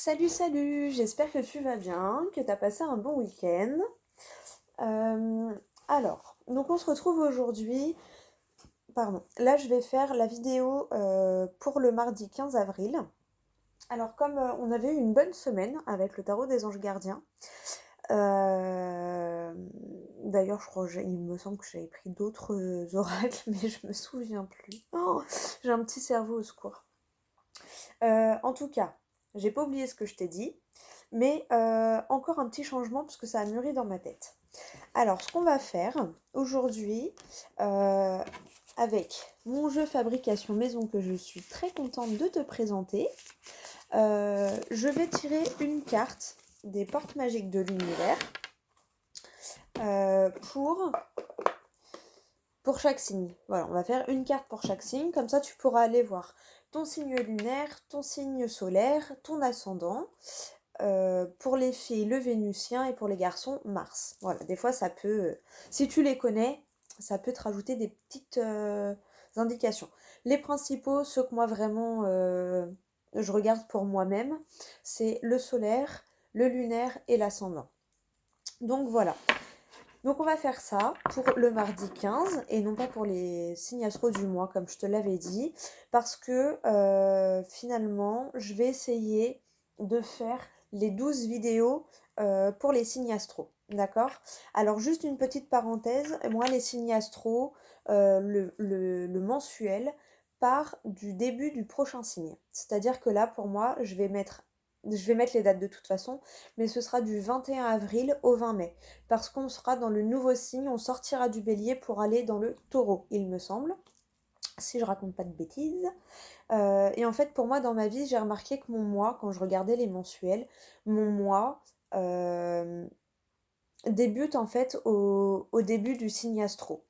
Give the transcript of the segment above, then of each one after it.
Salut, salut, j'espère que tu vas bien, que tu as passé un bon week-end. Donc on se retrouve aujourd'hui, là je vais faire la vidéo pour le mardi 15 avril. Alors comme on avait eu une bonne semaine avec le tarot des anges gardiens, euh, d'ailleurs il me semble que j'avais pris d'autres oracles, mais je me souviens plus. Oh, j'ai un petit cerveau au secours. En tout cas, j'ai pas oublié ce que je t'ai dit, mais encore un petit changement parce que ça a mûri dans ma tête. Alors, ce qu'on va faire aujourd'hui, euh, avec mon jeu fabrication maison que je suis très contente de te présenter, je vais tirer une carte des portes magiques de l'univers euh, pour, pour chaque signe. Voilà, on va faire une carte pour chaque signe, comme ça tu pourras aller voir ton signe lunaire, ton signe solaire, ton ascendant. Pour les filles, le Vénusien, et pour les garçons, Mars. Voilà, des fois ça peut, si tu les connais, ça peut te rajouter des petites indications. Les principaux, ceux que moi vraiment je regarde pour moi-même, c'est le solaire, le lunaire et l'ascendant. Donc voilà. Donc on va faire ça pour le mardi 15 et non pas pour les signes astro du mois comme je te l'avais dit, parce que finalement je vais essayer de faire les 12 vidéos pour les signes astro. D'accord? Alors juste une petite parenthèse, moi les signes astro, le mensuel part du début du prochain signe. C'est-à-dire que là pour moi je vais mettre les dates de toute façon, mais ce sera du 21 avril au 20 mai parce qu'on sera dans le nouveau signe, on sortira du bélier pour aller dans le taureau, il me semble, si je raconte pas de bêtises. Et en fait, pour moi, dans ma vie, j'ai remarqué que mon mois, quand je regardais les mensuels, mon mois débute en fait au début du signe astro.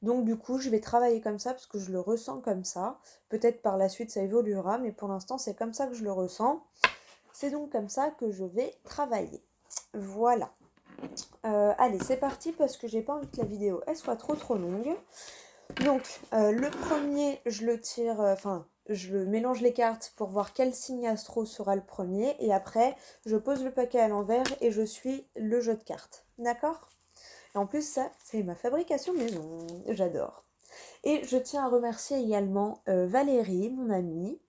Donc du coup, je vais travailler comme ça parce que je le ressens comme ça. Peut-être par la suite ça évoluera, mais pour l'instant c'est comme ça que je le ressens. C'est donc comme ça que je vais travailler. Voilà. Allez, c'est parti parce que j'ai pas envie que la vidéo elle soit trop longue. Donc, le premier, je le tire, je mélange les cartes pour voir quel signe astro sera le premier. Et après, je pose le paquet à l'envers et je suis le jeu de cartes. D'accord? Et en plus, ça, c'est ma fabrication maison. J'adore. Et je tiens à remercier également Valérie, mon amie,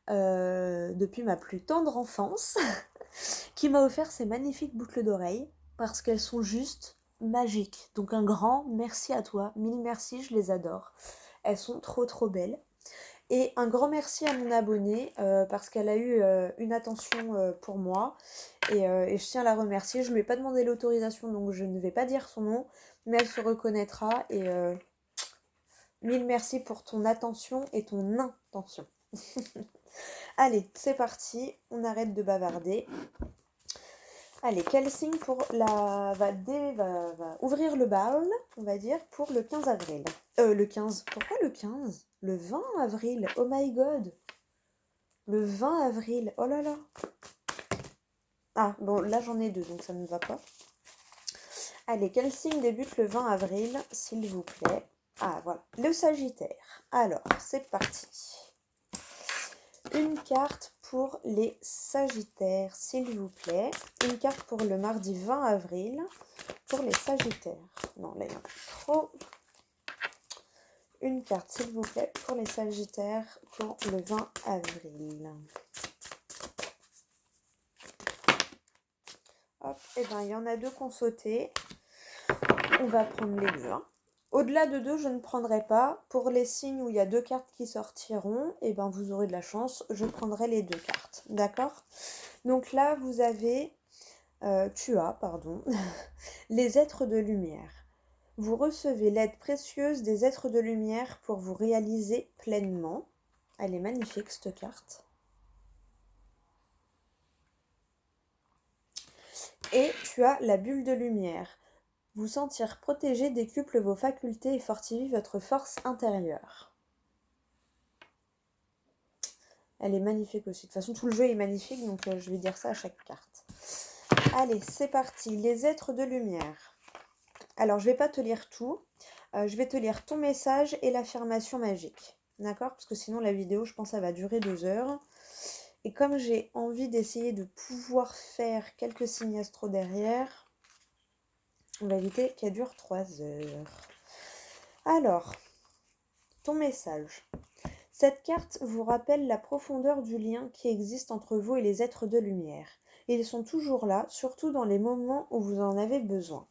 depuis ma plus tendre enfance, qui m'a offert ces magnifiques boucles d'oreilles parce qu'elles sont juste magiques. Donc un grand merci à toi, mille merci, je les adore. Elles sont trop belles. Et un grand merci à mon abonnée parce qu'elle a eu une attention pour moi et je tiens à la remercier. Je ne lui ai pas demandé l'autorisation donc je ne vais pas dire son nom, mais elle se reconnaîtra et mille merci pour ton attention et ton intention. Allez, c'est parti, on arrête de bavarder. Allez, quel signe va ouvrir le bal, on va dire, pour le 15 avril. Le 15. Pourquoi le 15? Le 20 avril. Oh my god. Le 20 avril. Oh là là. Ah, bon, là j'en ai deux, donc ça ne va pas. Allez, quel signe débute le 20 avril, s'il vous plaît? Ah, voilà. Le Sagittaire. Alors, c'est parti. Une carte pour les Sagittaires, s'il vous plaît. Une carte pour le mardi 20 avril pour les Sagittaires. Non, là, il y en a trop. Une carte, s'il vous plaît, pour les Sagittaires pour le 20 avril. Hop, et bien, il y en a deux qu'on sauté. On va prendre les deux. Hein. Au-delà de deux, je ne prendrai pas. Pour les signes où il y a deux cartes qui sortiront, et ben vous aurez de la chance, je prendrai les deux cartes. D'accord? Donc là, vous avez, les êtres de lumière. Vous recevez l'aide précieuse des êtres de lumière pour vous réaliser pleinement. Elle est magnifique, cette carte. Et tu as la bulle de lumière. Vous sentir protégé décuple vos facultés et fortifie votre force intérieure. Elle est magnifique aussi. De toute façon, tout le jeu est magnifique, donc je vais dire ça à chaque carte. Allez, c'est parti. Les êtres de lumière. Alors, je ne vais pas te lire tout. Je vais te lire ton message et l'affirmation magique. D'accord? Parce que sinon, la vidéo, je pense, ça va durer 2 heures. Et comme j'ai envie d'essayer de pouvoir faire quelques signes astro derrière, on va éviter qu'elle dure 3 heures. Alors, ton message. Cette carte vous rappelle la profondeur du lien qui existe entre vous et les êtres de lumière. Ils sont toujours là, surtout dans les moments où vous en avez besoin.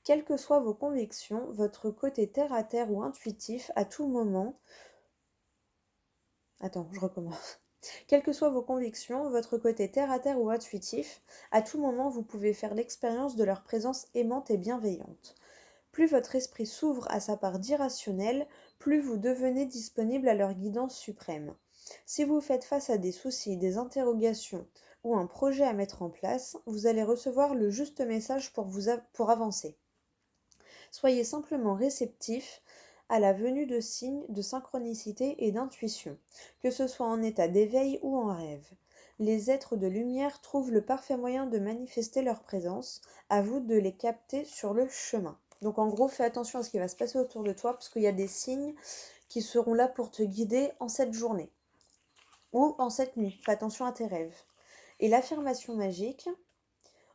Quelles que soient vos convictions, votre côté terre-à-terre ou intuitif, à tout moment... Attends, je recommence. Quelles que soient vos convictions, votre côté terre-à-terre ou intuitif, à tout moment vous pouvez faire l'expérience de leur présence aimante et bienveillante. Plus votre esprit s'ouvre à sa part d'irrationnel, plus vous devenez disponible à leur guidance suprême. Si vous faites face à des soucis, des interrogations ou un projet à mettre en place, vous allez recevoir le juste message pour avancer. Soyez simplement réceptif à la venue de signes de synchronicité et d'intuition, que ce soit en état d'éveil ou en rêve. Les êtres de lumière trouvent le parfait moyen de manifester leur présence, à vous de les capter sur le chemin. Donc en gros, fais attention à ce qui va se passer autour de toi, parce qu'il y a des signes qui seront là pour te guider en cette journée ou en cette nuit. Fais attention à tes rêves. Et l'affirmation magique,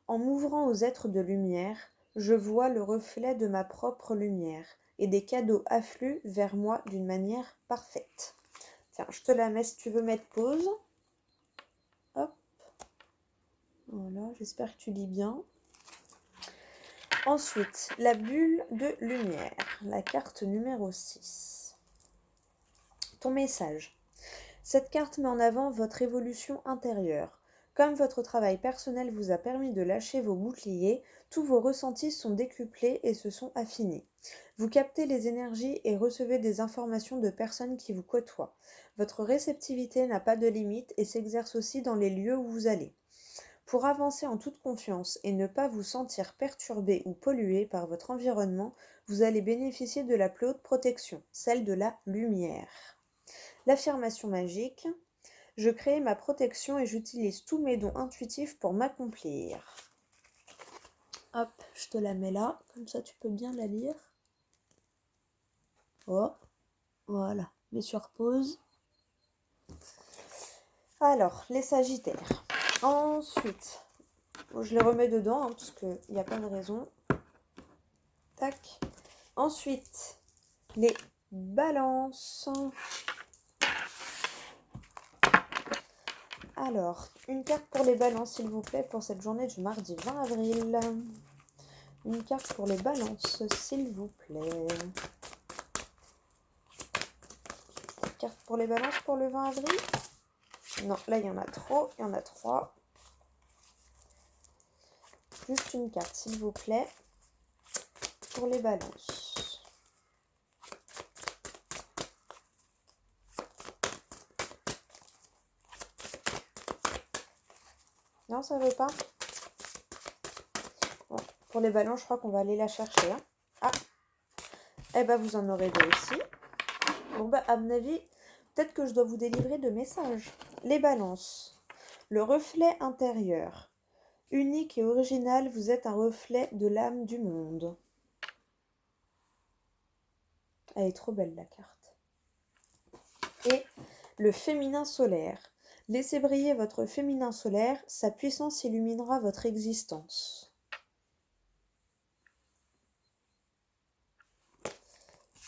en m'ouvrant aux êtres de lumière, je vois le reflet de ma propre lumière et des cadeaux affluent vers moi d'une manière parfaite. Tiens, je te la mets si tu veux mettre pause. Hop. Voilà, j'espère que tu lis bien. Ensuite, la bulle de lumière, la carte numéro 6. Ton message. Cette carte met en avant votre évolution intérieure. Comme votre travail personnel vous a permis de lâcher vos boucliers, tous vos ressentis sont décuplés et se sont affinés. Vous captez les énergies et recevez des informations de personnes qui vous côtoient. Votre réceptivité n'a pas de limite et s'exerce aussi dans les lieux où vous allez. Pour avancer en toute confiance et ne pas vous sentir perturbé ou pollué par votre environnement, vous allez bénéficier de la plus haute protection, celle de la lumière. L'affirmation magique. Je crée ma protection et j'utilise tous mes dons intuitifs pour m'accomplir. Hop, je te la mets là, comme ça tu peux bien la lire. Oh, voilà, mets sur pause. Alors, les Sagittaires. Ensuite, je les remets dedans, hein, parce qu'il n'y a pas de raison. Tac. Ensuite, les Balances. Alors, une carte pour les balances, s'il vous plaît, pour cette journée du mardi 20 avril. Une carte pour les balances, s'il vous plaît. Carte pour les balances pour le 20 avril. Non, là, il y en a trop. Il y en a 3. Juste une carte, s'il vous plaît, pour les balances. Non, ça veut pas. Bon, pour les ballons, je crois qu'on va aller la chercher. Hein. Ah, eh ben vous en aurez 2 aussi. Bon, bah, à mon avis, peut-être que je dois vous délivrer de messages. Les balances. Le reflet intérieur. Unique et original, vous êtes un reflet de l'âme du monde. Elle est trop belle, la carte. Et le féminin solaire. Laissez briller votre féminin solaire, sa puissance illuminera votre existence.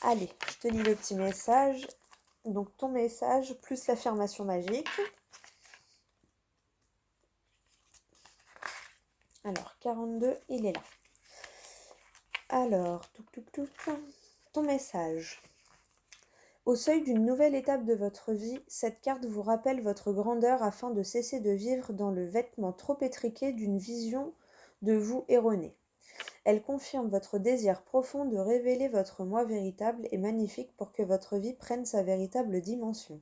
Allez, je te lis le petit message. Donc ton message plus l'affirmation magique. Alors, 42, il est là. Alors, ton message. Au seuil d'une nouvelle étape de votre vie, cette carte vous rappelle votre grandeur afin de cesser de vivre dans le vêtement trop étriqué d'une vision de vous erronée. Elle confirme votre désir profond de révéler votre moi véritable et magnifique pour que votre vie prenne sa véritable dimension.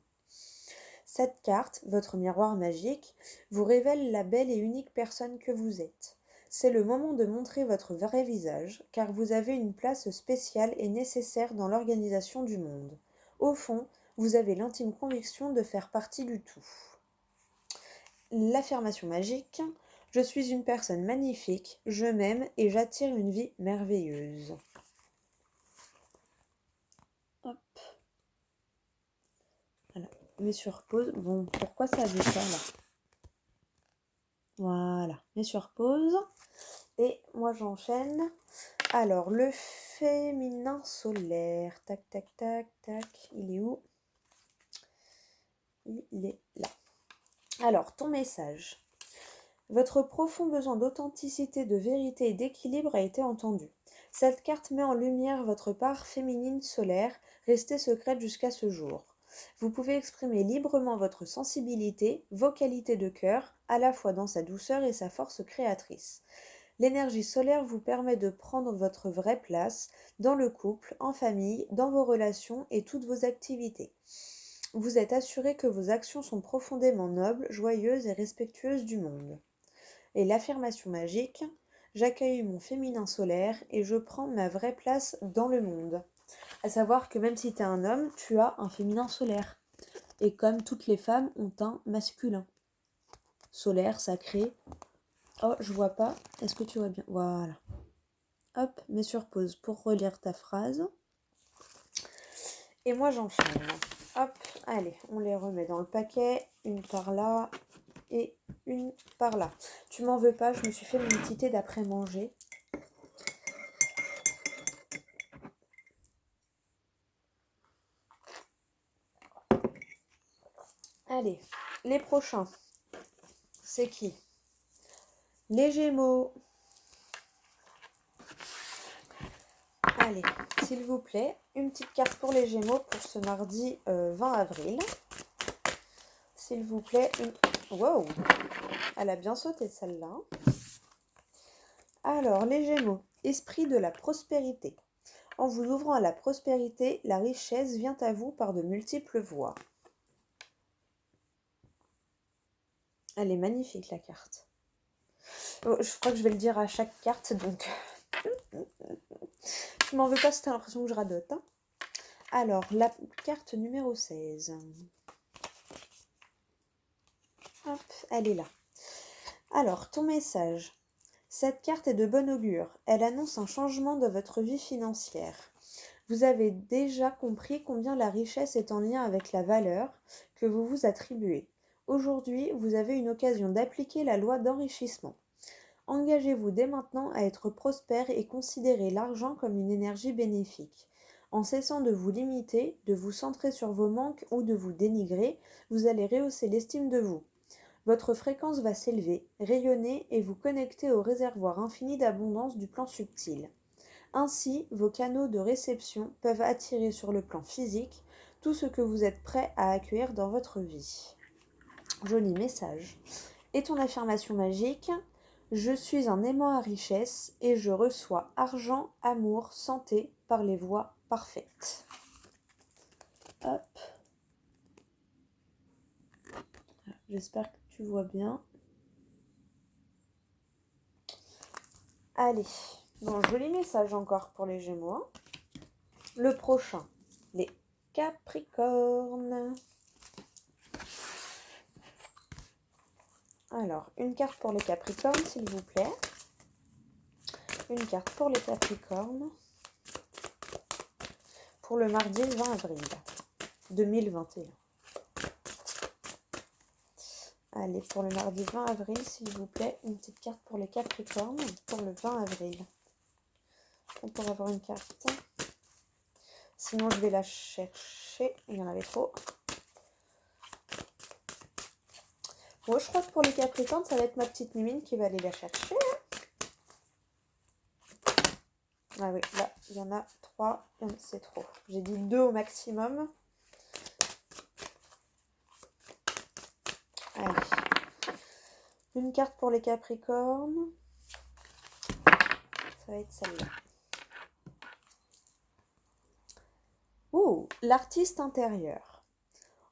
Cette carte, votre miroir magique, vous révèle la belle et unique personne que vous êtes. C'est le moment de montrer votre vrai visage, car vous avez une place spéciale et nécessaire dans l'organisation du monde. Au fond, vous avez l'intime conviction de faire partie du tout. L'affirmation magique. Je suis une personne magnifique, je m'aime et j'attire une vie merveilleuse. Hop. Voilà, mets sur pause. Bon, pourquoi ça veut ça là? Voilà, mets sur pause. Et moi, j'enchaîne. Alors, le féminin solaire. Tac, tac, tac, tac. Il est où? Il est là. Alors, ton message. Votre profond besoin d'authenticité, de vérité et d'équilibre a été entendu. Cette carte met en lumière votre part féminine solaire, restée secrète jusqu'à ce jour. Vous pouvez exprimer librement votre sensibilité, vos qualités de cœur, à la fois dans sa douceur et sa force créatrice. L'énergie solaire vous permet de prendre votre vraie place dans le couple, en famille, dans vos relations et toutes vos activités. Vous êtes assuré que vos actions sont profondément nobles, joyeuses et respectueuses du monde. Et l'affirmation magique, j'accueille mon féminin solaire et je prends ma vraie place dans le monde. À savoir que même si tu es un homme, tu as un féminin solaire. Et comme toutes les femmes ont un masculin. Solaire, sacré. Oh, je vois pas. Est-ce que tu vois bien? Voilà. Hop, mets sur pause pour relire ta phrase. Et moi, j'enchaîne. Hop, allez, on les remet dans le paquet. Une par là et une par là. Tu m'en veux pas, je me suis fait mon petit thé d'après-manger. Allez, les prochains. C'est qui? Les Gémeaux. Allez, s'il vous plaît, une petite carte pour les Gémeaux pour ce mardi 20 avril. S'il vous plaît, une... Wow! Elle a bien sauté celle-là. Alors, les Gémeaux, esprit de la prospérité. En vous ouvrant à la prospérité, la richesse vient à vous par de multiples voies. Elle est magnifique, la carte. Oh, je crois que je vais le dire à chaque carte, donc... Je m'en veux pas si t'as l'impression que je radote. Hein. Alors, la carte numéro 16. Hop, elle est là. Alors, ton message. Cette carte est de bon augure. Elle annonce un changement de votre vie financière. Vous avez déjà compris combien la richesse est en lien avec la valeur que vous vous attribuez. Aujourd'hui, vous avez une occasion d'appliquer la loi d'enrichissement. Engagez-vous dès maintenant à être prospère et considérez l'argent comme une énergie bénéfique. En cessant de vous limiter, de vous centrer sur vos manques ou de vous dénigrer, vous allez rehausser l'estime de vous. Votre fréquence va s'élever, rayonner et vous connecter au réservoir infini d'abondance du plan subtil. Ainsi, vos canaux de réception peuvent attirer sur le plan physique tout ce que vous êtes prêt à accueillir dans votre vie. Joli message. Et ton affirmation magique? Je suis un aimant à richesse et je reçois argent, amour, santé par les voies parfaites. Hop. J'espère que tu vois bien. Allez. Bon, joli message encore pour les Gémeaux. Le prochain, les Capricornes. Alors, une carte pour les Capricornes, s'il vous plaît. Une carte pour les Capricornes. Pour le mardi 20 avril 2021. Allez, pour le mardi 20 avril, s'il vous plaît, une petite carte pour les Capricornes pour le 20 avril. On pourrait avoir une carte. Sinon, je vais la chercher. Il y en avait trop. Bon, je crois que pour les Capricornes, ça va être ma petite Mimine qui va aller la chercher. Ah oui, là, il y en a 3. C'est trop. J'ai dit 2 au maximum. Allez. Une carte pour les Capricornes. Ça va être celle-là. Ouh, l'artiste intérieur.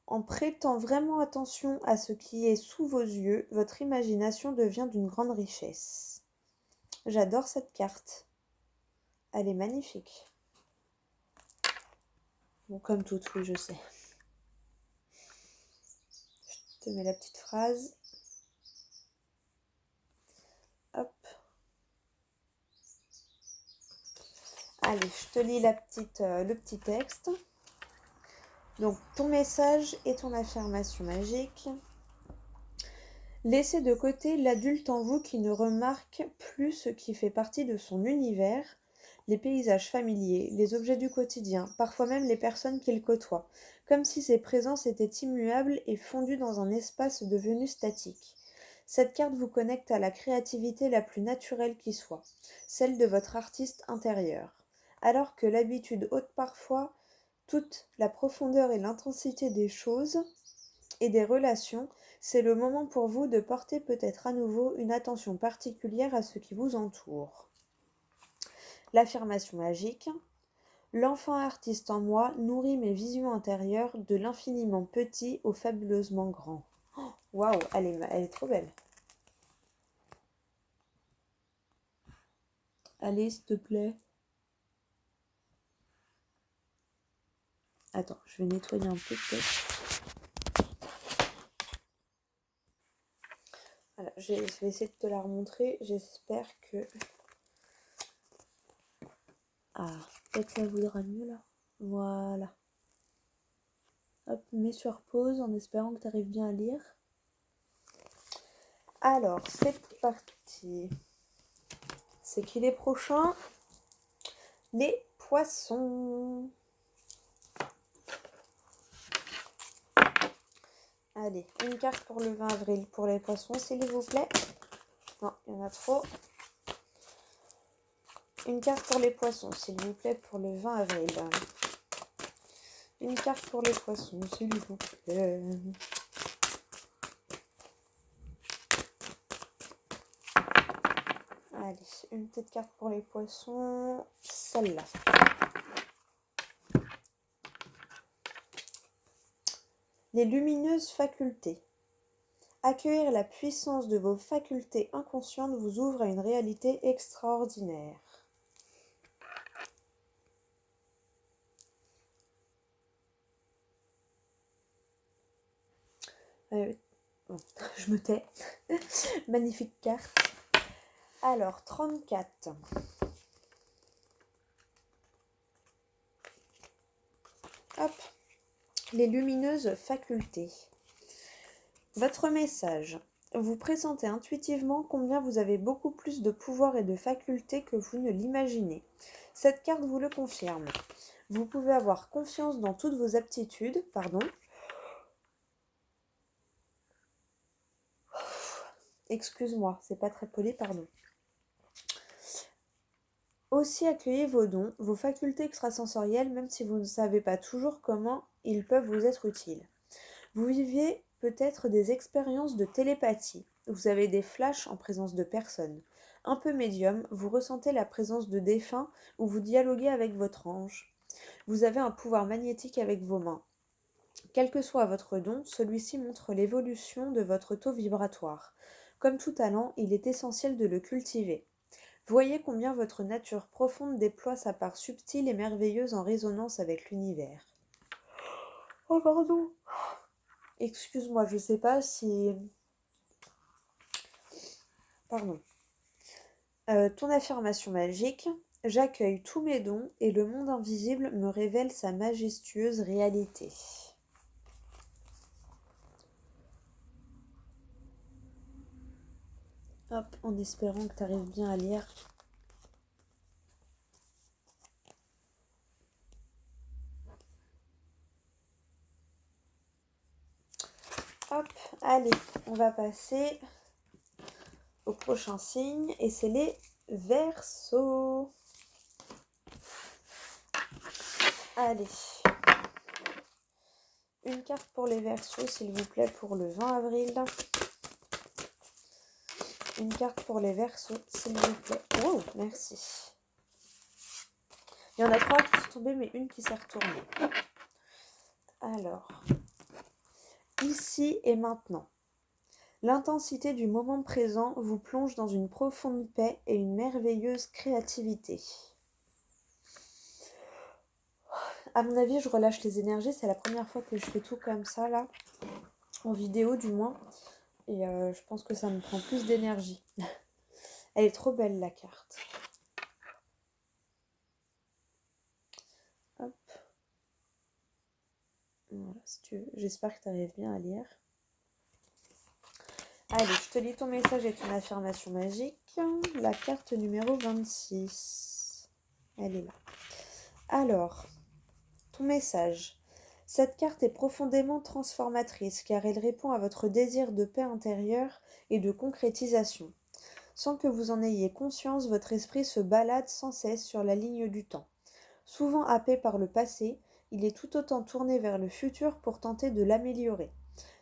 En prêtant vraiment attention à ce qui est sous vos yeux, votre imagination devient d'une grande richesse. J'adore cette carte. Elle est magnifique. Bon, comme toutes, oui, je sais. Je te mets la petite phrase. Hop. Allez, je te lis le petit texte. Donc, ton message et ton affirmation magique. Laissez de côté l'adulte en vous qui ne remarque plus ce qui fait partie de son univers, les paysages familiers, les objets du quotidien, parfois même les personnes qu'il côtoie, comme si ces présences étaient immuables et fondues dans un espace devenu statique. Cette carte vous connecte à la créativité la plus naturelle qui soit, celle de votre artiste intérieur. Alors que l'habitude ôte parfois toute la profondeur et l'intensité des choses et des relations, c'est le moment pour vous de porter peut-être à nouveau une attention particulière à ce qui vous entoure. L'affirmation magique. L'enfant artiste en moi nourrit mes visions intérieures de l'infiniment petit au fabuleusement grand. Waouh, elle est trop belle. Allez, s'il te plaît. Attends, je vais nettoyer un peu peut-être. Voilà, je vais essayer de te la remontrer. J'espère que... Ah, peut-être ça voudra mieux là. Voilà. Hop, mets sur pause en espérant que tu arrives bien à lire. Alors, c'est parti. C'est qui les prochains? Les poissons. Allez, une carte pour le 20 avril pour les poissons, s'il vous plaît. Non, il y en a trop. Une carte pour les poissons, s'il vous plaît, pour le 20 avril. Une carte pour les poissons, s'il vous plaît. Allez, une petite carte pour les poissons. Celle-là. Les lumineuses facultés. Accueillir la puissance de vos facultés inconscientes vous ouvre à une réalité extraordinaire. Bon, je me tais. Magnifique carte. Alors, 34. Hop. Les lumineuses facultés. Votre message. Vous pressentez intuitivement combien vous avez beaucoup plus de pouvoir et de facultés que vous ne l'imaginez. Cette carte vous le confirme. Vous pouvez avoir confiance dans toutes vos aptitudes, Excuse-moi, c'est pas très poli, pardon. Aussi accueillez vos dons, vos facultés extrasensorielles, même si vous ne savez pas toujours comment ils peuvent vous être utiles. Vous viviez peut-être des expériences de télépathie. Vous avez des flashs en présence de personnes. Un peu médium, vous ressentez la présence de défunts ou vous dialoguez avec votre ange. Vous avez un pouvoir magnétique avec vos mains. Quel que soit votre don, celui-ci montre l'évolution de votre taux vibratoire. Comme tout talent, il est essentiel de le cultiver. Voyez combien votre nature profonde déploie sa part subtile et merveilleuse en résonance avec l'univers. Oh pardon. Excuse-moi, je sais pas si... Pardon. Ton affirmation magique. J'accueille tous mes dons et le monde invisible me révèle sa majestueuse réalité. Hop, en espérant que tu arrives bien à lire. Hop, allez, on va passer au prochain signe et c'est les Verseaux. Allez, une carte pour les Verseaux s'il vous plaît pour le 20 avril. Une carte pour les Verseaux s'il vous plaît. Oh, merci. Il y en a 3 qui sont tombées mais une qui s'est retournée. Alors, ici et maintenant. L'intensité du moment présent vous plonge dans une profonde paix et une merveilleuse créativité. À mon avis, je relâche les énergies. C'est la première fois que je fais tout comme ça, là. En vidéo, du moins. Et je pense que ça me prend plus d'énergie. Elle est trop belle, la carte. Hop. Voilà, si tu veux. J'espère que tu arrives bien à lire. Allez, je te lis ton message et ton affirmation magique. La carte numéro 26. Elle est là. Alors, ton message. Cette carte est profondément transformatrice car elle répond à votre désir de paix intérieure et de concrétisation. Sans que vous en ayez conscience, votre esprit se balade sans cesse sur la ligne du temps. Souvent happé par le passé, il est tout autant tourné vers le futur pour tenter de l'améliorer.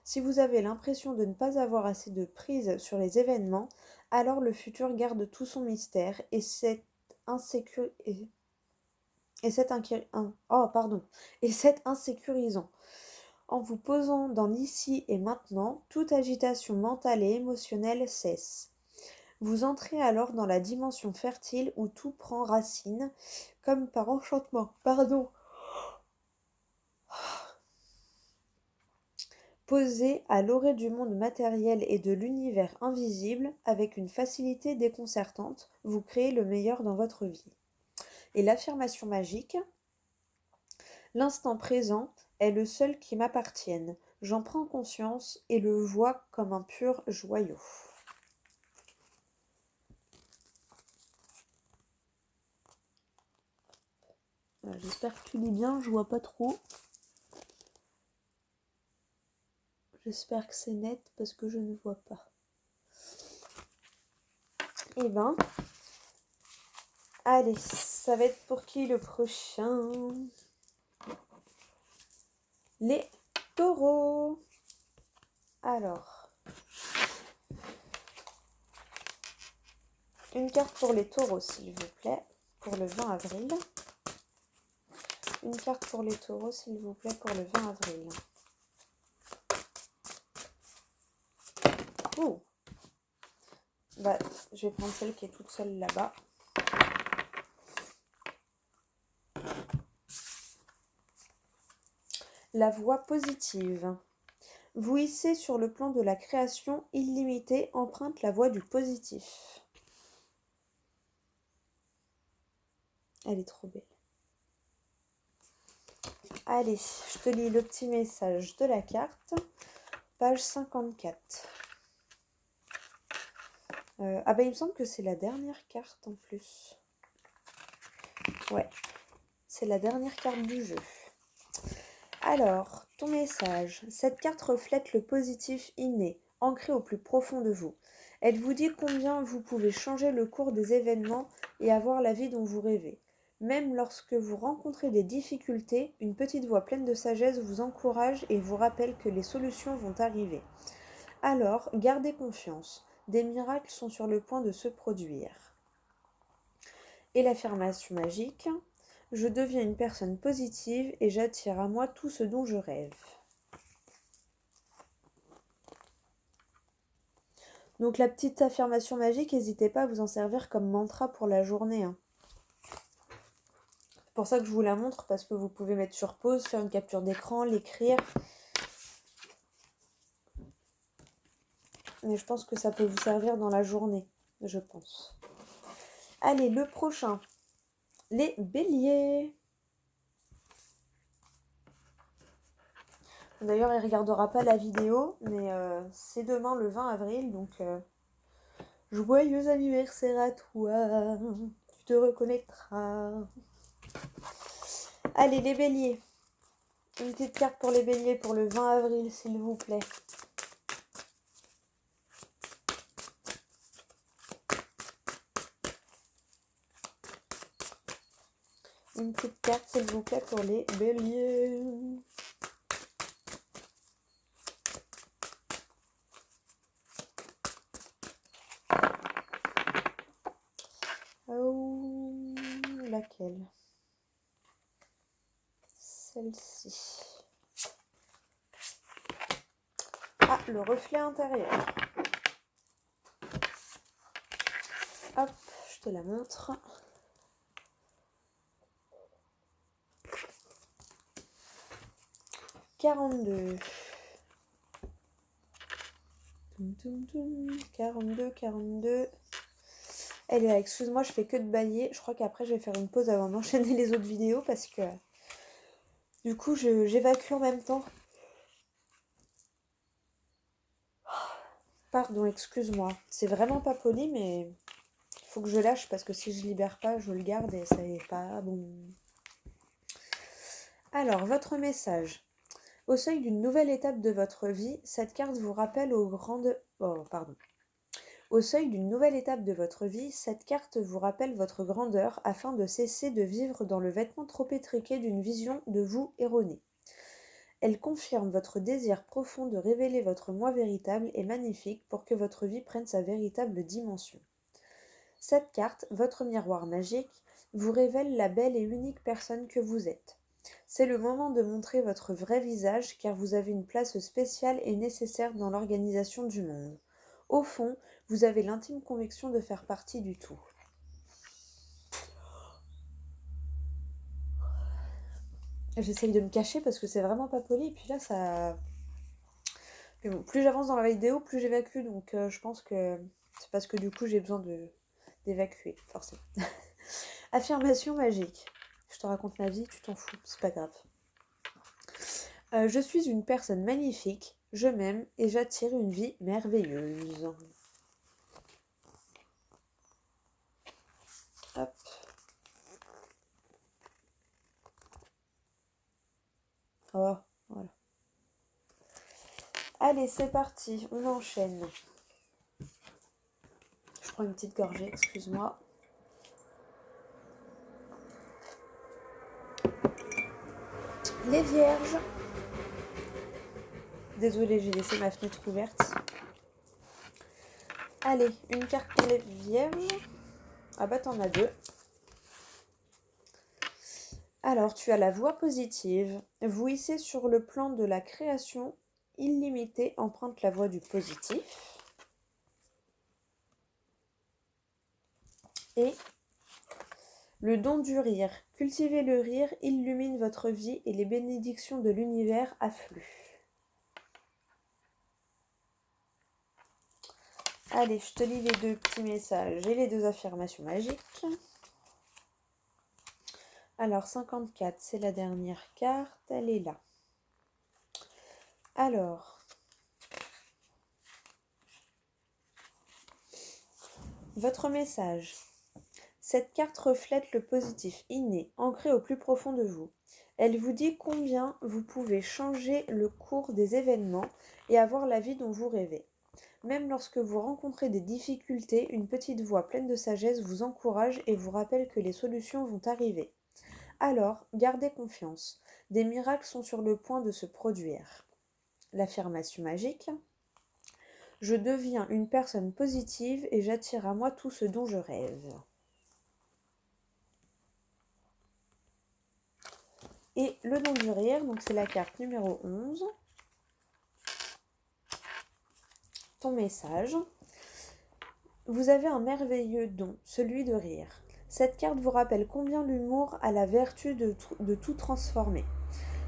Si vous avez l'impression de ne pas avoir assez de prise sur les événements, alors le futur garde tout son mystère et c'est insécurisant. En vous posant dans l'ici et maintenant, toute agitation mentale et émotionnelle cesse. Vous entrez alors dans la dimension fertile où tout prend racine, comme par enchantement. Posé à l'orée du monde matériel et de l'univers invisible, avec une facilité déconcertante, vous créez le meilleur dans votre vie. Et l'affirmation magique, l'instant présent est le seul qui m'appartienne. J'en prends conscience et le vois comme un pur joyau. J'espère que tu lis bien, je vois pas trop. J'espère que c'est net parce que je ne vois pas. Eh ben, allez, ça va être pour qui le prochain? Les taureaux. Alors, une carte pour les taureaux, s'il vous plaît, pour le 20 avril. Une carte pour les taureaux, s'il vous plaît, pour le 20 avril. Ouh. Bah, je vais prendre celle qui est toute seule là-bas. La voie positive. Vous hissez sur le plan de la création illimitée, emprunte la voie du positif. Elle est trop belle. Allez, je te lis le petit message de la carte. Page 54. Ah bah il me semble que c'est la dernière carte en plus. Ouais, c'est la dernière carte du jeu. Alors, ton message. Cette carte reflète le positif inné, ancré au plus profond de vous. Elle vous dit combien vous pouvez changer le cours des événements et avoir la vie dont vous rêvez. Même lorsque vous rencontrez des difficultés, une petite voix pleine de sagesse vous encourage et vous rappelle que les solutions vont arriver. Alors, gardez confiance. Des miracles sont sur le point de se produire. Et l'affirmation magique. Je deviens une personne positive et j'attire à moi tout ce dont je rêve. Donc la petite affirmation magique, n'hésitez pas à vous en servir comme mantra pour la journée. C'est pour ça que je vous la montre, parce que vous pouvez mettre sur pause, faire une capture d'écran, l'écrire. Mais je pense que ça peut vous servir dans la journée, je pense. Allez, le prochain. Les béliers. D'ailleurs, il ne regardera pas la vidéo, mais c'est demain le 20 avril, donc joyeux anniversaire à toi, tu te reconnecteras. Allez, les béliers. Une petite carte pour les béliers pour le 20 avril, s'il vous plaît. Une petite carte, s'il vous plaît, pour les béliers. Oh, laquelle? Celle-ci. Ah, le reflet intérieur. Hop, je te la montre. « 42. 42. Elle est là, excuse-moi, je fais que de bailler. Je crois qu'après, je vais faire une pause avant d'enchaîner les autres vidéos parce que du coup, j'évacue en même temps. Pardon, excuse-moi. C'est vraiment pas poli, mais il faut que je lâche parce que si je libère pas, je le garde et ça n'est pas bon. Alors, votre message. Au seuil d'une nouvelle étape de votre vie, cette carte vous rappelle aux grandes... Oh, pardon. Au seuil d'une nouvelle étape de votre vie, cette carte vous rappelle votre grandeur afin de cesser de vivre dans le vêtement trop étriqué d'une vision de vous erronée. Elle confirme votre désir profond de révéler votre moi véritable et magnifique pour que votre vie prenne sa véritable dimension. Cette carte, votre miroir magique, vous révèle la belle et unique personne que vous êtes. C'est le moment de montrer votre vrai visage car vous avez une place spéciale et nécessaire dans l'organisation du monde. Au fond, vous avez l'intime conviction de faire partie du tout. J'essaye de me cacher parce que c'est vraiment pas poli et puis là ça... Mais bon, plus j'avance dans la vidéo, plus j'évacue donc je pense que c'est parce que du coup j'ai besoin d'évacuer, forcément. Affirmation magique. Je te raconte ma vie, tu t'en fous, c'est pas grave. Je suis une personne magnifique, je m'aime et j'attire une vie merveilleuse. Hop. Oh, voilà. Allez, c'est parti, on enchaîne. Je prends une petite gorgée, excuse-moi. Les vierges. Désolée, j'ai laissé ma fenêtre ouverte. Allez, une carte pour les vierges. Ah bah t'en as deux. Alors, tu as la voix positive. Vous hissez sur le plan de la création illimitée, emprunte la voie du positif. Et le don du rire. Cultivez le rire, illumine votre vie et les bénédictions de l'univers affluent. Allez, je te lis les deux petits messages et les deux affirmations magiques. Alors, 54, c'est la dernière carte, elle est là. Alors, votre message. Cette carte reflète le positif inné, ancré au plus profond de vous. Elle vous dit combien vous pouvez changer le cours des événements et avoir la vie dont vous rêvez. Même lorsque vous rencontrez des difficultés, une petite voix pleine de sagesse vous encourage et vous rappelle que les solutions vont arriver. Alors, gardez confiance. Des miracles sont sur le point de se produire. L'affirmation magique. Je deviens une personne positive et j'attire à moi tout ce dont je rêve. Et le don du rire, donc c'est la carte numéro 11. Ton message. Vous avez un merveilleux don, celui de rire. Cette carte vous rappelle combien l'humour a la vertu de tout transformer.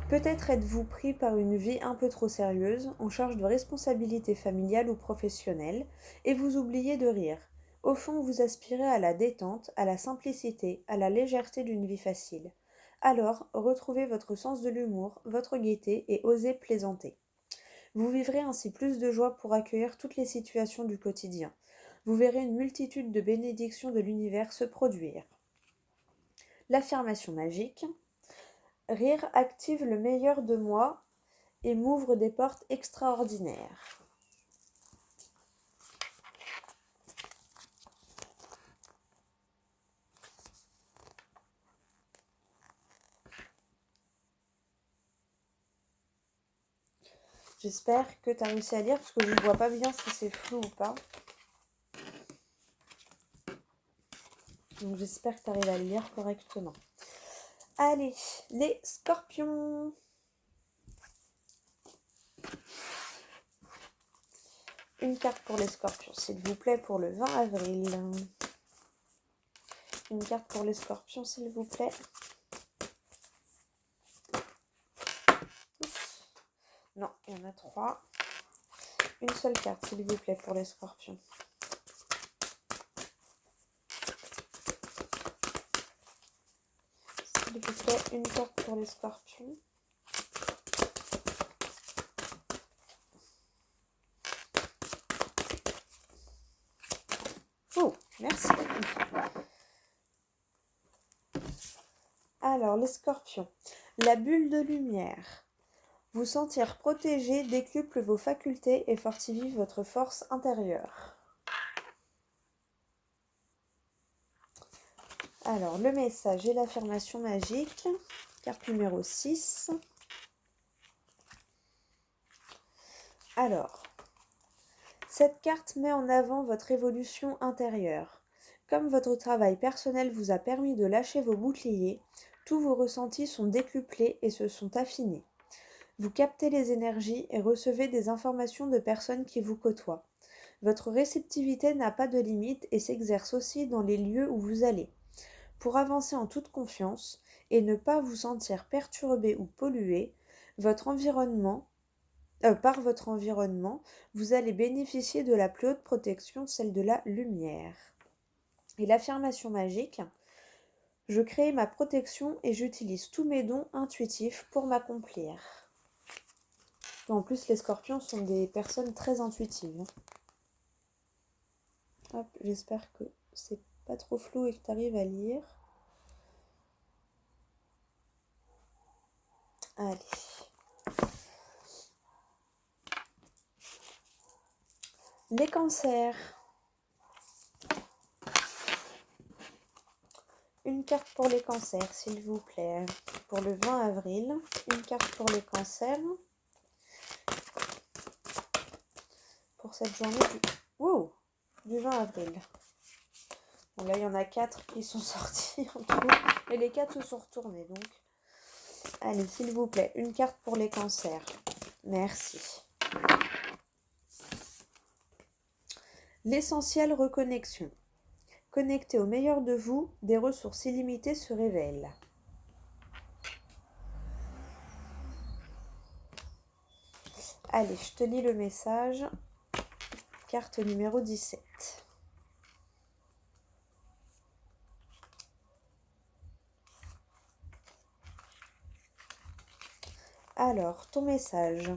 Peut-être êtes-vous pris par une vie un peu trop sérieuse, en charge de responsabilités familiales ou professionnelles, et vous oubliez de rire. Au fond, vous aspirez à la détente, à la simplicité, à la légèreté d'une vie facile. Alors, retrouvez votre sens de l'humour, votre gaieté et osez plaisanter. Vous vivrez ainsi plus de joie pour accueillir toutes les situations du quotidien. Vous verrez une multitude de bénédictions de l'univers se produire. L'affirmation magique. Rire active le meilleur de moi et m'ouvre des portes extraordinaires. J'espère que tu as réussi à lire parce que je ne vois pas bien si c'est flou ou pas. Donc j'espère que tu arrives à le lire correctement. Allez, les scorpions. Une carte pour les scorpions, s'il vous plaît, pour le 20 avril. Une carte pour les scorpions, s'il vous plaît. Non, il y en a 3. Une seule carte, s'il vous plaît, pour les scorpions. S'il vous plaît, une carte pour les scorpions. Merci. Alors, les scorpions. La bulle de lumière. Vous sentir protégé décuple vos facultés et fortifie votre force intérieure. Alors, le message et l'affirmation magique. Carte numéro 6. Alors, cette carte met en avant votre évolution intérieure. Comme votre travail personnel vous a permis de lâcher vos boucliers, tous vos ressentis sont décuplés et se sont affinés. Vous captez les énergies et recevez des informations de personnes qui vous côtoient. Votre réceptivité n'a pas de limite et s'exerce aussi dans les lieux où vous allez. Pour avancer en toute confiance et ne pas vous sentir perturbé ou pollué, par votre environnement, vous allez bénéficier de la plus haute protection, celle de la lumière. Et l'affirmation magique, je crée ma protection et j'utilise tous mes dons intuitifs pour m'accomplir. En plus, les scorpions sont des personnes très intuitives. Hop, j'espère que c'est pas trop flou et que tu arrives à lire. Allez. Les cancers. Une carte pour les cancers, s'il vous plaît. Pour le 20 avril, une carte pour les cancers. Pour cette journée du 20 avril. Bon, là, il y en a 4 qui sont sortis en tout. Et les 4 se sont retournés, donc. Allez, s'il vous plaît, une carte pour les cancers. Merci. L'essentiel reconnexion. Connecté au meilleur de vous, des ressources illimitées se révèlent. Allez, je te lis le message. Carte numéro 17. Alors, ton message.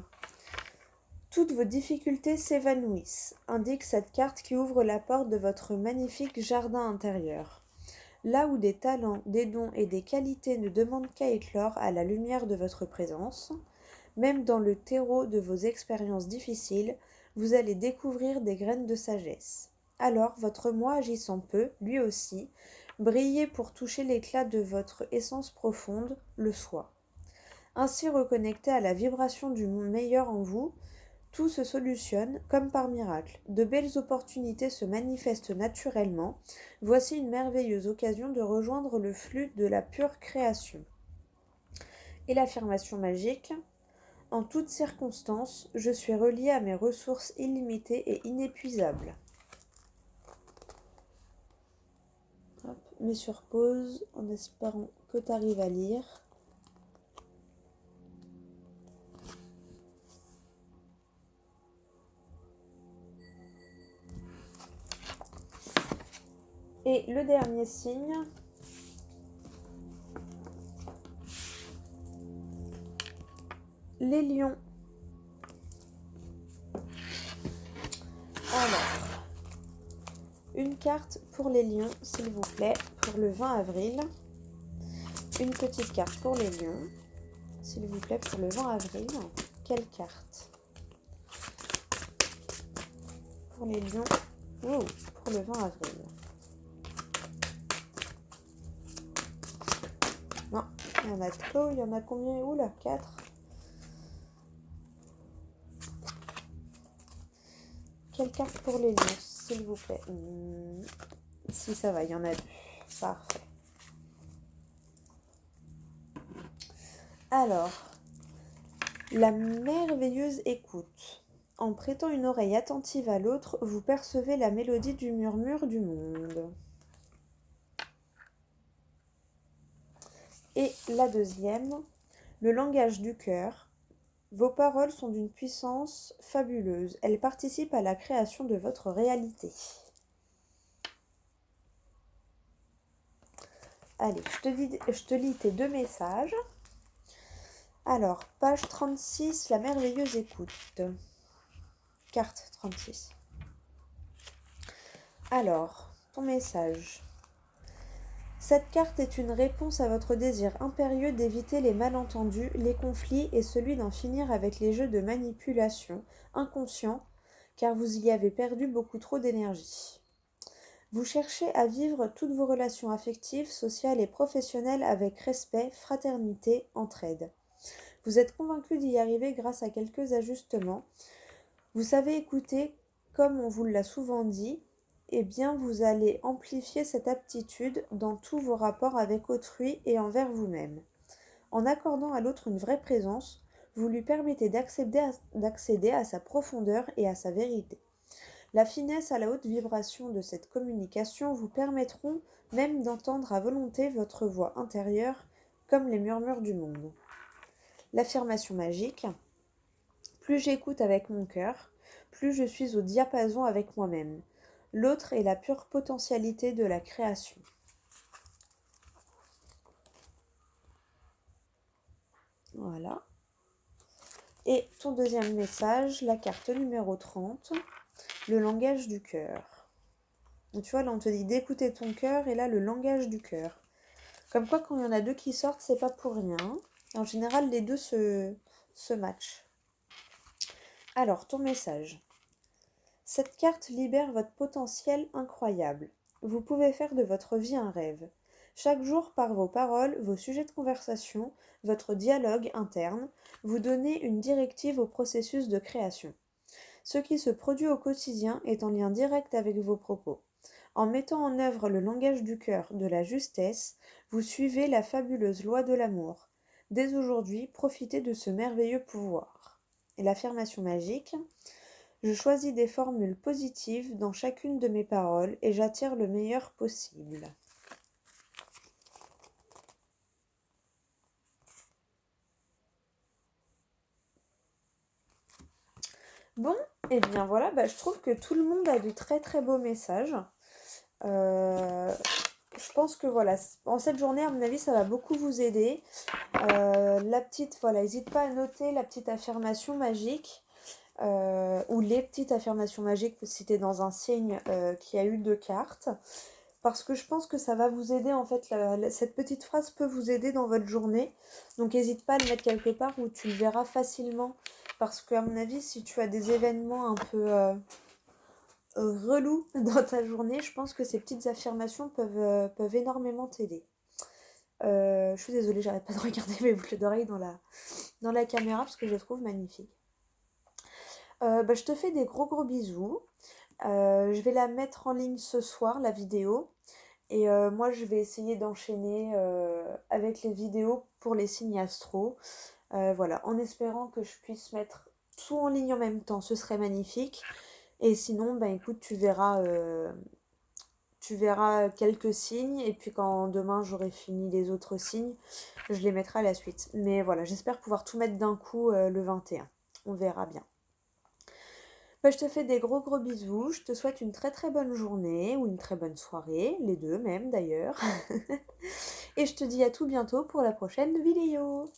Toutes vos difficultés s'évanouissent, indique cette carte qui ouvre la porte de votre magnifique jardin intérieur. Là où des talents, des dons et des qualités ne demandent qu'à éclore à la lumière de votre présence, même dans le terreau de vos expériences difficiles, vous allez découvrir des graines de sagesse. Alors, votre moi agissant peut, lui aussi, briller pour toucher l'éclat de votre essence profonde, le soi. Ainsi reconnecté à la vibration du meilleur en vous, tout se solutionne comme par miracle. De belles opportunités se manifestent naturellement. Voici une merveilleuse occasion de rejoindre le flux de la pure création. Et l'affirmation magique. En toutes circonstances, je suis relié à mes ressources illimitées et inépuisables. Hop, mets sur pause en espérant que tu arrives à lire. Et le dernier signe, les lions. Alors, une carte pour les lions, s'il vous plaît, pour le 20 avril. Une petite carte pour les lions, s'il vous plaît, pour le 20 avril. Quelle carte? Pour les lions, pour le 20 avril. Non, il y en a trop, il y en a combien? Oula, 4. Quelle carte pour les lions, s'il vous plaît? Si ça va, il y en a 2. Parfait. Alors, la merveilleuse écoute. En prêtant une oreille attentive à l'autre, vous percevez la mélodie du murmure du monde. Et la deuxième, le langage du cœur. Vos paroles sont d'une puissance fabuleuse. Elles participent à la création de votre réalité. Allez, je te lis tes 2 messages. Alors, page 36, la merveilleuse écoute. Carte 36. Alors, ton message. Cette carte est une réponse à votre désir impérieux d'éviter les malentendus, les conflits et celui d'en finir avec les jeux de manipulation inconscients, car vous y avez perdu beaucoup trop d'énergie. Vous cherchez à vivre toutes vos relations affectives, sociales et professionnelles avec respect, fraternité, entraide. Vous êtes convaincu d'y arriver grâce à quelques ajustements. Vous savez écouter, comme on vous l'a souvent dit, eh bien vous allez amplifier cette aptitude dans tous vos rapports avec autrui et envers vous-même. En accordant à l'autre une vraie présence, vous lui permettez d'accéder à sa profondeur et à sa vérité. La finesse à la haute vibration de cette communication vous permettront même d'entendre à volonté votre voix intérieure comme les murmures du monde. L'affirmation magique. Plus j'écoute avec mon cœur, plus je suis au diapason avec moi-même. L'autre est la pure potentialité de la création. Voilà. Et ton deuxième message, la carte numéro 30, le langage du cœur. Donc, tu vois, là on te dit d'écouter ton cœur et là le langage du cœur. Comme quoi quand il y en a deux qui sortent, c'est pas pour rien. En général, les deux se matchent. Alors, ton message. Cette carte libère votre potentiel incroyable. Vous pouvez faire de votre vie un rêve. Chaque jour, par vos paroles, vos sujets de conversation, votre dialogue interne, vous donnez une directive au processus de création. Ce qui se produit au quotidien est en lien direct avec vos propos. En mettant en œuvre le langage du cœur, de la justesse, vous suivez la fabuleuse loi de l'amour. Dès aujourd'hui, profitez de ce merveilleux pouvoir. Et l'affirmation magique. Je choisis des formules positives dans chacune de mes paroles et j'attire le meilleur possible. Bon, et bien voilà, je trouve que tout le monde a de très très beaux messages. Je pense que voilà, en cette journée, à mon avis, ça va beaucoup vous aider. La petite, voilà, n'hésite pas à noter la petite affirmation magique. Ou les petites affirmations magiques si tu es dans un signe qui a eu 2 cartes. Parce que je pense que ça va vous aider, en fait, cette petite phrase peut vous aider dans votre journée. Donc n'hésite pas à le mettre quelque part où tu le verras facilement. Parce qu'à mon avis, si tu as des événements un peu relous dans ta journée, je pense que ces petites affirmations peuvent énormément t'aider. Je suis désolée, j'arrête pas de regarder mes boucles d'oreilles dans la caméra parce que je les trouve magnifiques. Je te fais des gros bisous. Je vais la mettre en ligne ce soir, la vidéo. Et moi, je vais essayer d'enchaîner avec les vidéos pour les signes astro. Voilà, en espérant que je puisse mettre tout en ligne en même temps, ce serait magnifique. Et sinon, écoute, tu verras quelques signes. Et puis quand demain j'aurai fini les autres signes, je les mettrai à la suite. Mais voilà, j'espère pouvoir tout mettre d'un coup le 21. On verra bien. Je te fais des gros bisous, je te souhaite une très très bonne journée ou une très bonne soirée, les deux même d'ailleurs. Et je te dis à tout bientôt pour la prochaine vidéo.